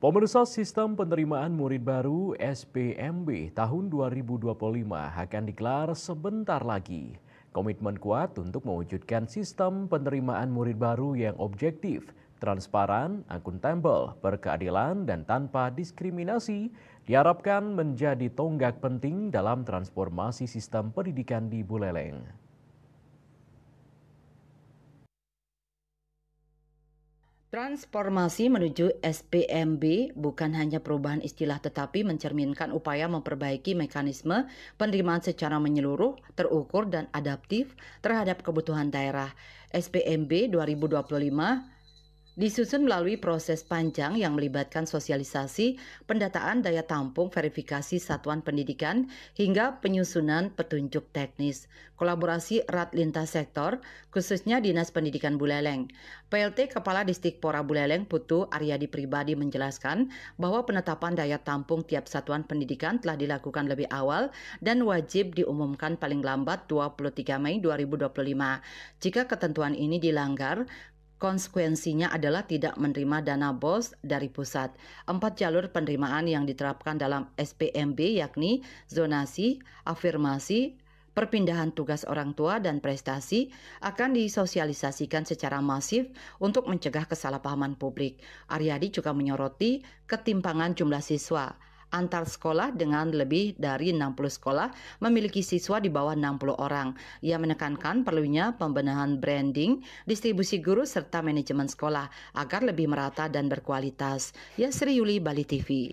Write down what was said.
Pemirsa, sistem penerimaan murid baru SPMB tahun 2025 akan digelar sebentar lagi. Komitmen kuat untuk mewujudkan sistem penerimaan murid baru yang objektif, transparan, akuntabel, berkeadilan, dan tanpa diskriminasi diharapkan menjadi tonggak penting dalam transformasi sistem pendidikan di Buleleng. Transformasi menuju SPMB bukan hanya perubahan istilah tetapi mencerminkan upaya memperbaiki mekanisme penerimaan secara menyeluruh, terukur dan adaptif terhadap kebutuhan daerah. SPMB 2025 disusun melalui proses panjang yang melibatkan sosialisasi, pendataan daya tampung, verifikasi satuan pendidikan, hingga penyusunan petunjuk teknis. Kolaborasi erat lintas sektor, khususnya Dinas Pendidikan Buleleng. PLT Kepala Distikpora Buleleng Putu Aryadi Pribadi menjelaskan bahwa penetapan daya tampung tiap satuan pendidikan telah dilakukan lebih awal dan wajib diumumkan paling lambat 23 Mei 2025. Jika ketentuan ini dilanggar, konsekuensinya adalah tidak menerima dana BOS dari pusat. 4 jalur penerimaan yang diterapkan dalam SPMB yakni zonasi, afirmasi, perpindahan tugas orang tua dan prestasi akan disosialisasikan secara masif untuk mencegah kesalahpahaman publik. Aryadi juga menyoroti ketimpangan jumlah siswa. Antar sekolah dengan lebih dari 60 sekolah memiliki siswa di bawah 60 orang. Ia menekankan perlunya pembenahan branding, distribusi guru serta manajemen sekolah agar lebih merata dan berkualitas. Yasri Yuli, Bali TV.